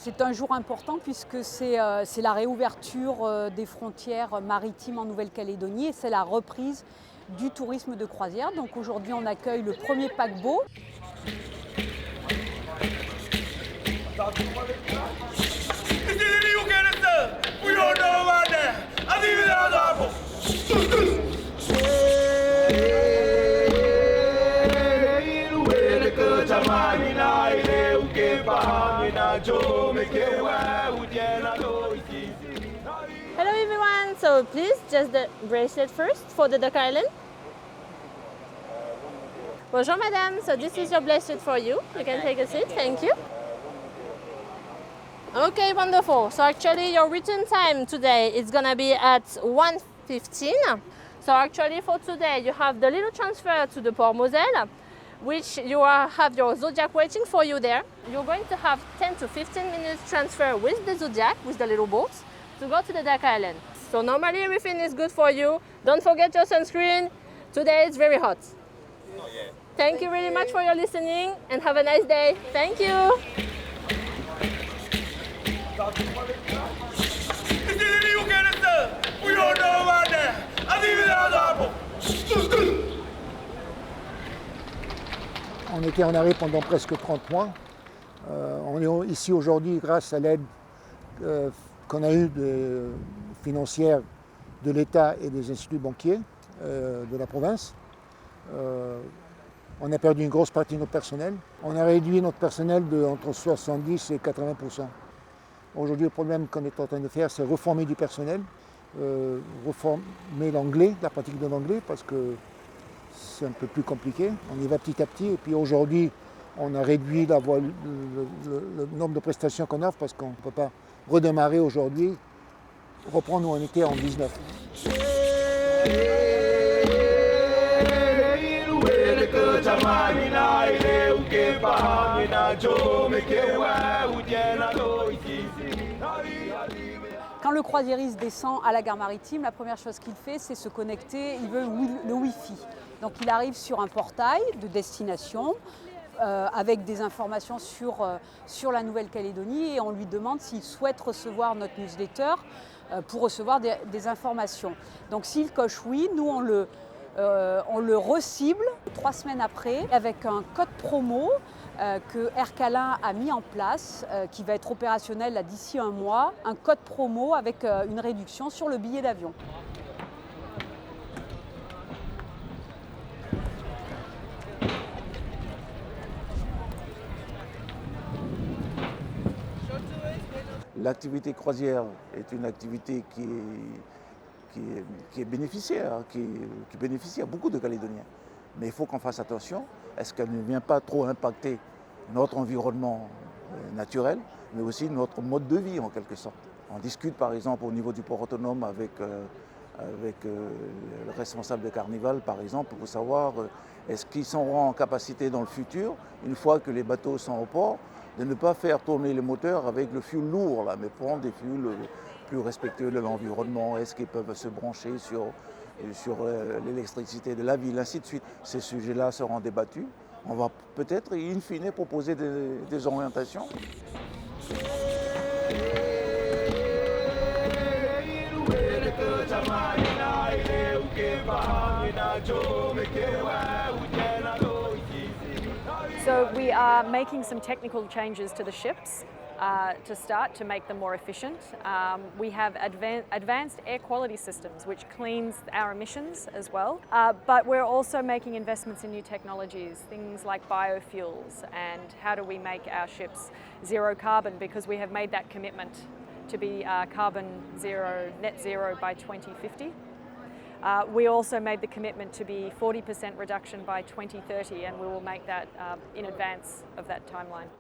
C'est un jour important puisque c'est la réouverture des frontières maritimes en Nouvelle-Calédonie et c'est la reprise du tourisme de croisière. Donc aujourd'hui, on accueille le premier paquebot. Hello everyone, so please just the bracelet first for the Duck Island. Bonjour madame, so this is your bracelet for you. You can take a seat, thank you. Okay, wonderful. So actually your return time today is gonna be at 1:15. So actually for today you have the little transfer to the Port Moselle, which have your Zodiac waiting for you there. You're going to have 10 to 15 minutes transfer with the Zodiac, with the little boat, to go to the Duck Island. So normally everything is good for you. Don't forget your sunscreen. Today it's very hot. Thank you very much for your listening and have a nice day. Thank you. On était en arrêt pendant presque 30 mois. On est ici aujourd'hui grâce à l'aide qu'on a eue financière de l'État et des instituts banquiers de la province. On a perdu une grosse partie de notre personnel. On a réduit notre personnel entre 70 et 80%. Aujourd'hui, le problème qu'on est en train de faire, c'est reformer du personnel, reformer l'anglais, la pratique de l'anglais, parce que c'est un peu plus compliqué. On y va petit à petit. Et puis aujourd'hui, on a réduit le nombre de prestations qu'on offre parce qu'on ne peut pas redémarrer aujourd'hui, reprendre où on était en 19. Quand le croisiériste descend à la gare maritime, la première chose qu'il fait, c'est se connecter, il veut le Wi-Fi. Donc il arrive sur un portail de destination avec des informations sur la Nouvelle-Calédonie et on lui demande s'il souhaite recevoir notre newsletter pour recevoir des informations. Donc s'il coche oui, nous on le recible 3 semaines après avec un code promo que Air Calin a mis en place, qui va être opérationnel d'ici un mois, un code promo avec une réduction sur le billet d'avion. L'activité croisière est une activité qui est bénéficiaire, qui bénéficie à beaucoup de Calédoniens. Mais il faut qu'on fasse attention, est-ce qu'elle ne vient pas trop impacter notre environnement naturel, mais aussi notre mode de vie en quelque sorte. On discute par exemple au niveau du port autonome avec le responsable de Carnival par exemple pour savoir est-ce qu'ils seront en capacité dans le futur, une fois que les bateaux sont au port, de ne pas faire tourner les moteurs avec le fioul lourd, là, mais prendre des fioul plus respectueux de l'environnement. Est-ce qu'ils peuvent se brancher sur l'électricité de la ville, ainsi de suite. Ces sujets-là seront débattus. On va peut-être, in fine, proposer des orientations. So we are making some technical changes to the ships to make them more efficient. We have advanced air quality systems which cleans our emissions as well. But we're also making investments in new technologies, things like biofuels and how do we make our ships zero carbon, because we have made that commitment to be net zero by 2050. We also made the commitment to be 40% reduction by 2030, and we will make that in advance of that timeline.